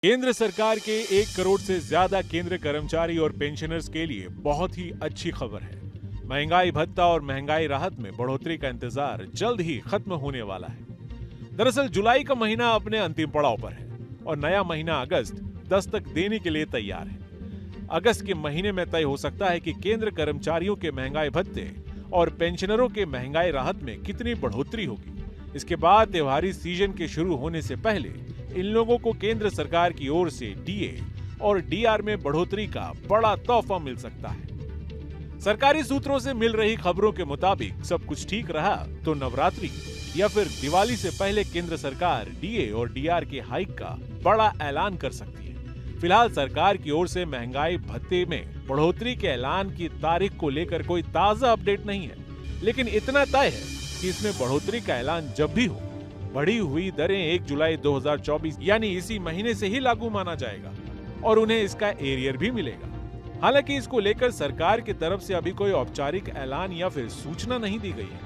केंद्र सरकार के 1 करोड़ से ज्यादा केंद्र कर्मचारी और पेंशनर्स के लिए बहुत ही अच्छी खबर है। महंगाई भत्ता और महंगाई राहत में बढ़ोतरी का इंतजार जल्द ही खत्म होने वाला है। दरअसल जुलाई का महीना अपने अंतिम पड़ाव पर है और नया महीना अगस्त दस्तक देने के लिए तैयार है। अगस्त के महीने में तय हो सकता है कि केंद्र कर्मचारियों के महंगाई भत्ते और पेंशनरों के महंगाई राहत में कितनी बढ़ोतरी होगी। इसके बाद त्योहारी सीजन के शुरू होने से पहले इन लोगों को केंद्र सरकार की ओर से डीए और डीआर में बढ़ोतरी का बड़ा तोहफा मिल सकता है। सरकारी सूत्रों से मिल रही खबरों के मुताबिक सब कुछ ठीक रहा तो नवरात्रि या फिर दिवाली से पहले केंद्र सरकार डीए और डीआर के हाइक का बड़ा ऐलान कर सकती है। फिलहाल सरकार की ओर से महंगाई भत्ते में बढ़ोतरी के ऐलान की तारीख को लेकर कोई ताजा अपडेट नहीं है, लेकिन इतना तय है कि इसमें बढ़ोतरी का ऐलान जब भी हो, बढ़ी हुई दरें 1 जुलाई 2024 यानी इसी महीने से ही लागू माना जाएगा और उन्हें इसका एरियर भी मिलेगा। हालांकि इसको लेकर सरकार की तरफ से अभी कोई औपचारिक ऐलान या फिर सूचना नहीं दी गई है।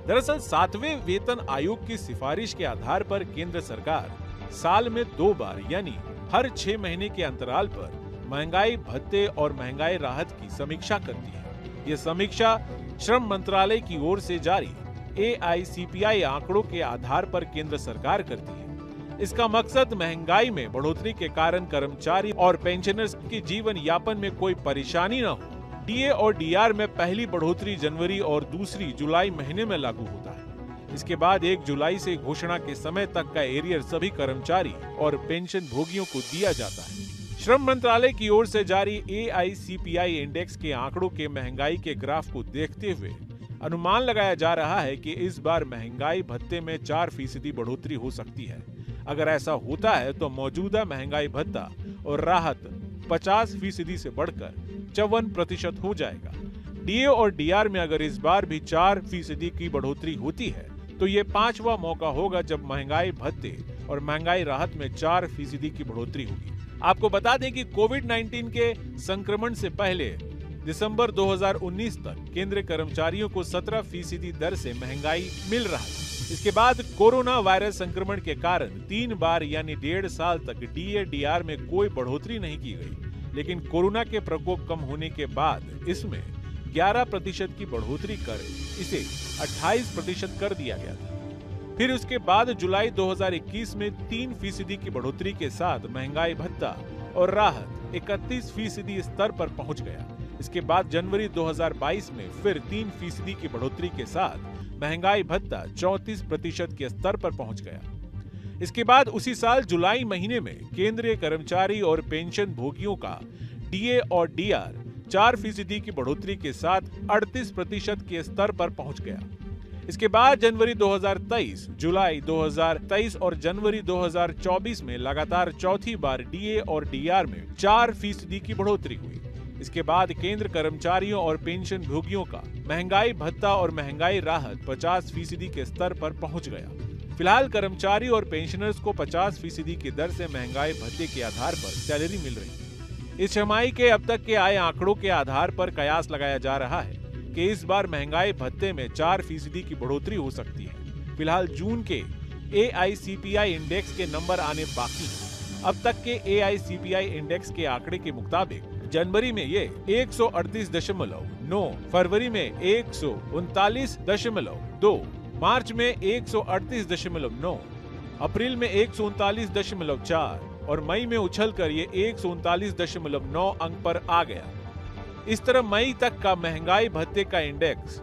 दरअसल 7वें वेतन आयोग की सिफारिश के आधार पर केंद्र सरकार साल में 2 बार यानी हर 6 महीने के अंतराल पर महंगाई भत्ते और महंगाई राहत की समीक्षा करती है। यह समीक्षा श्रम मंत्रालय की ओर से जारी AICPI आंकड़ों के आधार पर केंद्र सरकार करती है। इसका मकसद महंगाई में बढ़ोतरी के कारण कर्मचारी और पेंशनर्स के जीवन यापन में कोई परेशानी न हो। डीए और डीआर में पहली बढ़ोतरी जनवरी और दूसरी जुलाई महीने में लागू होता है। इसके बाद 1 जुलाई से घोषणा के समय तक का एरियर सभी कर्मचारी और पेंशन भोगियों को दिया जाता है। श्रम मंत्रालय की ओर से जारी AICPI इंडेक्स के आंकड़ों के महंगाई के ग्राफ को देखते हुए अनुमान लगाया जा रहा है कि इस बार महंगाई भत्ते में 4% बढ़ोतरी हो सकती है। अगर ऐसा होता है तो मौजूदा महंगाई भत्ता और राहत 50% से बढ़कर 54% हो जाएगा। डीए और डीआर में अगर इस बार भी 4% की बढ़ोतरी होती है तो ये 5वां मौका होगा जब महंगाई भत्ते और महंगाई राहत में 4% की बढ़ोतरी होगी। आपको बता दें कि कोविड-19 के संक्रमण से पहले दिसंबर 2019 तक केंद्र कर्मचारियों को 17% दर से महंगाई मिल रहा है। इसके बाद कोरोना वायरस संक्रमण के कारण 3 बार यानी 1.5 साल तक डीए डीआर में कोई बढ़ोतरी नहीं की गई, लेकिन कोरोना के प्रकोप कम होने के बाद इसमें 11% की बढ़ोतरी कर इसे 28% कर दिया गया था। फिर उसके बाद जुलाई 2021 में 3% की बढ़ोतरी के साथ महंगाई भत्ता और राहत 31% स्तर पर पहुंच गया। इसके बाद जनवरी 2022 में फिर 3% की बढ़ोतरी के साथ महंगाई भत्ता 34% के स्तर पर पहुंच गया। इसके बाद उसी साल जुलाई महीने में केंद्रीय कर्मचारी और पेंशन भोगियों का डीए और डीआर 4% की बढ़ोतरी के साथ 38% के स्तर पर पहुंच गया। इसके बाद जनवरी 2023, जुलाई 2023 और जनवरी 2024 में लगातार चौथी बार डीए और डीआर में 4% की बढ़ोतरी हुई। इसके बाद केंद्र कर्मचारियों और पेंशन भोगियों का महंगाई भत्ता और महंगाई राहत 50% के स्तर पर पहुंच गया। फिलहाल कर्मचारी और पेंशनर्स को 50% की दर से महंगाई भत्ते के आधार पर सैलरी मिल रही है। इस छमाही के अब तक के आए आंकड़ों के आधार पर कयास लगाया जा रहा है कि इस बार महंगाई भत्ते में 4% की बढ़ोतरी हो सकती है। फिलहाल जून के AICPI इंडेक्स के नंबर आने बाकी हैं। अब तक के AICPI इंडेक्स के आंकड़े के मुताबिक जनवरी में ये 138.9, फरवरी में 139.2, मार्च में 138.9, अप्रैल में 139.4 और मई में उछलकर ये 139.9 अंक पर आ गया। इस तरह मई तक का महंगाई भत्ते का इंडेक्स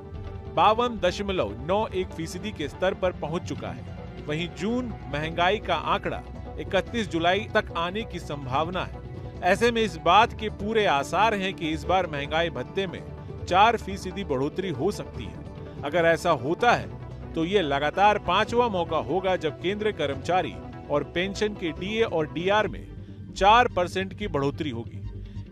52.91% के स्तर पर पहुंच चुका है। वहीं जून महंगाई का आंकड़ा 31 जुलाई तक आने की संभावना है। ऐसे में इस बात के पूरे आसार हैं कि इस बार महंगाई भत्ते में 4% बढ़ोतरी हो सकती है। अगर ऐसा होता है तो ये लगातार 5वां मौका होगा जब केंद्र कर्मचारी और पेंशन के डीए और डीआर में 4% की बढ़ोतरी होगी।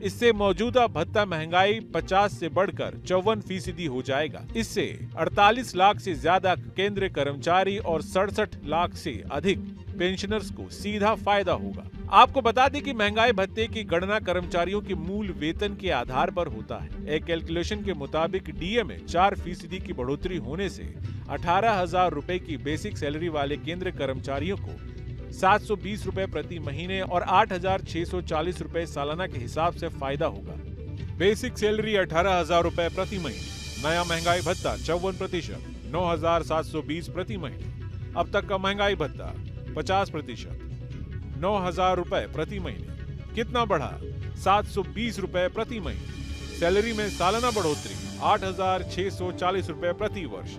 इससे मौजूदा भत्ता महंगाई 50 से बढ़कर 54% हो जाएगा। इससे 48 लाख से ज्यादा केंद्रीय कर्मचारी और 67 लाख से अधिक पेंशनर्स को सीधा फायदा होगा। आपको बता दें कि महंगाई भत्ते की गणना कर्मचारियों के मूल वेतन के आधार पर होता है। एक कैलकुलेशन के मुताबिक डीए में 4% की बढ़ोतरी होने से 18,000 रुपए की बेसिक सैलरी वाले केंद्र कर्मचारियों को 720 रुपए प्रति महीने और 8,640 रुपए सालाना के हिसाब से फायदा होगा। बेसिक सैलरी 18,000 रुपए प्रति महीने। नया महंगाई भत्ता 54%, 9,720 प्रति महीने। अब तक का महंगाई भत्ता 50%, 9,000 रुपए प्रति महीने। कितना बढ़ा? 720 रुपए प्रति महीने। सैलरी में सालाना बढ़ोतरी 8,640 रुपए प्रति वर्ष।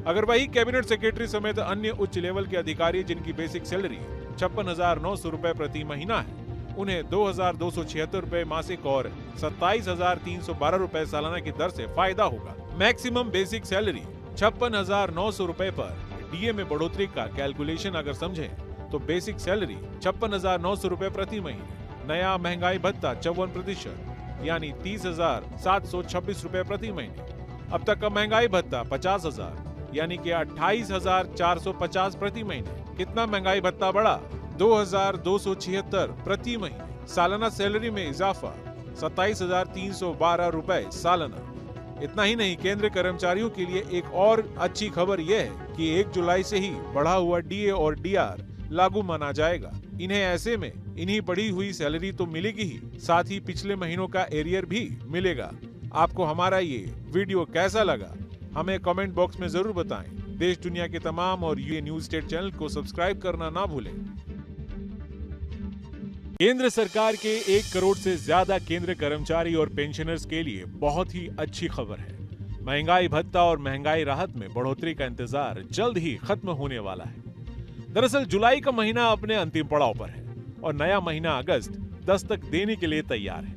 अगर वही कैबिनेट सेक्रेटरी समेत अन्य उच्च लेवल के अधिकारी जिनकी बेसिक सैलरी 56,900 रुपए प्रति महीना है, उन्हें 2,276 रुपए मासिक और 27,312 रुपए सालाना की दर से फायदा होगा। मैक्सिमम बेसिक सैलरी 56,900 रुपए पर डीए में बढ़ोतरी का कैलकुलेशन अगर समझें तो बेसिक सैलरी 56,900 रुपए प्रति महीने। नया महंगाई भत्ता 54% यानी 30,726 रुपए प्रति महीने। अब तक का महंगाई भत्ता 50,000 यानी कि 28,450 प्रति महीने। कितना महंगाई भत्ता बढ़ा? 2,276 प्रति महीने। सालाना सैलरी में इजाफा 27,312 रुपए सालाना। इतना ही नहीं, केंद्र कर्मचारियों के लिए एक और अच्छी खबर यह है कि 1 जुलाई से ही बढ़ा हुआ डीए और डीआर लागू माना जाएगा। इन्हें ऐसे में इन्हीं बढ़ी हुई सैलरी तो मिलेगी ही, साथ ही पिछले महीनों का एरियर भी मिलेगा। आपको हमारा ये वीडियो कैसा लगा हमें कमेंट बॉक्स में जरूर बताएं। देश दुनिया के तमाम और ये न्यूज स्टेट चैनल को सब्सक्राइब करना ना भूलें। केंद्र सरकार के 1 करोड़ से ज्यादा केंद्र कर्मचारी और पेंशनर्स के लिए बहुत ही अच्छी खबर है। महंगाई भत्ता और महंगाई राहत में बढ़ोतरी का इंतजार जल्द ही खत्म होने वाला है। दरअसल जुलाई का महीना अपने अंतिम पड़ाव पर है और नया महीना अगस्त दस्तक देने के लिए तैयार है।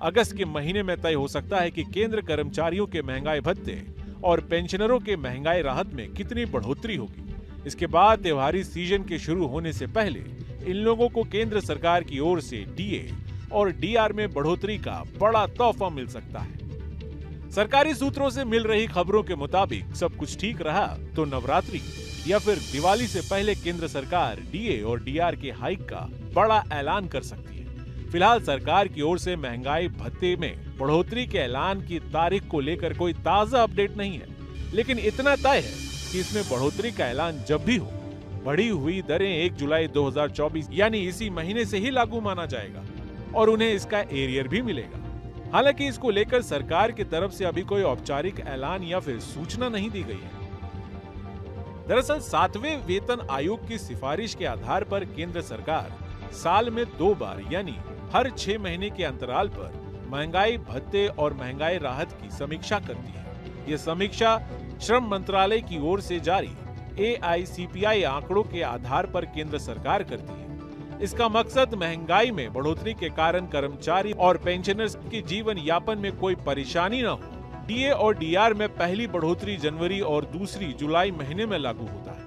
अगस्त के महीने में तय हो सकता है कि केंद्र कर्मचारियों के महंगाई भत्ते और पेंशनरों के महंगाई राहत में कितनी बढ़ोतरी होगी। इसके बाद त्योहारी सीजन के शुरू होने से पहले इन लोगों को केंद्र सरकार की ओर से डीए और डीआर में बढ़ोतरी का बड़ा तोहफा मिल सकता है। सरकारी सूत्रों से मिल रही खबरों के मुताबिक सब कुछ ठीक रहा तो नवरात्रि या फिर दिवाली से पहले केंद्र सरकार डीए और डीआर के हाइक का बड़ा ऐलान कर सकती है। फिलहाल सरकार की ओर से महंगाई भत्ते में बढ़ोतरी के ऐलान की तारीख को लेकर कोई ताजा अपडेट नहीं है, लेकिन इतना तय है कि इसमें बढ़ोतरी का ऐलान जब भी हो, बढ़ी हुई दरें 1 जुलाई 2024 यानी इसी महीने से ही लागू माना जाएगा और उन्हें इसका एरियर भी मिलेगा। हालांकि इसको लेकर सरकार की तरफ से अभी कोई औपचारिक ऐलान या फिर सूचना नहीं दी गई है। दरअसल 7वें वेतन आयोग की सिफारिश के आधार पर केंद्र सरकार साल में 2 बार यानी हर 6 महीने के अंतराल पर महंगाई भत्ते और महंगाई राहत की समीक्षा करती है। यह समीक्षा श्रम मंत्रालय की ओर से जारी AICPI आंकड़ों के आधार पर केंद्र सरकार करती है। इसका मकसद महंगाई में बढ़ोतरी के कारण कर्मचारी और पेंशनर्स के जीवन यापन में कोई परेशानी न हो। डीए और डीआर में पहली बढ़ोतरी जनवरी और दूसरी जुलाई महीने में लागू होता है।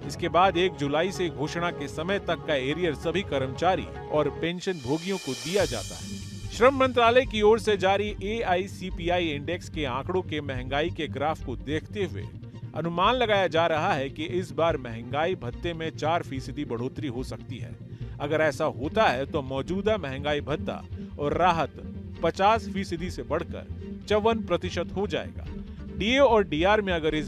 इसके बाद 1 जुलाई से घोषणा के समय तक का एरियर सभी कर्मचारी और पेंशन भोगियों को दिया जाता है। श्रम मंत्रालय की ओर से जारी AICPI इंडेक्स के आंकड़ों के महंगाई के ग्राफ को देखते हुए अनुमान लगाया जा रहा है कि इस बार महंगाई भत्ते में 4% बढ़ोतरी हो सकती है। अगर ऐसा होता है तो मौजूदा महंगाई भत्ता और राहत 50% से बढ़कर 54% हो जाएगा। डीए और डीआर में अगर इस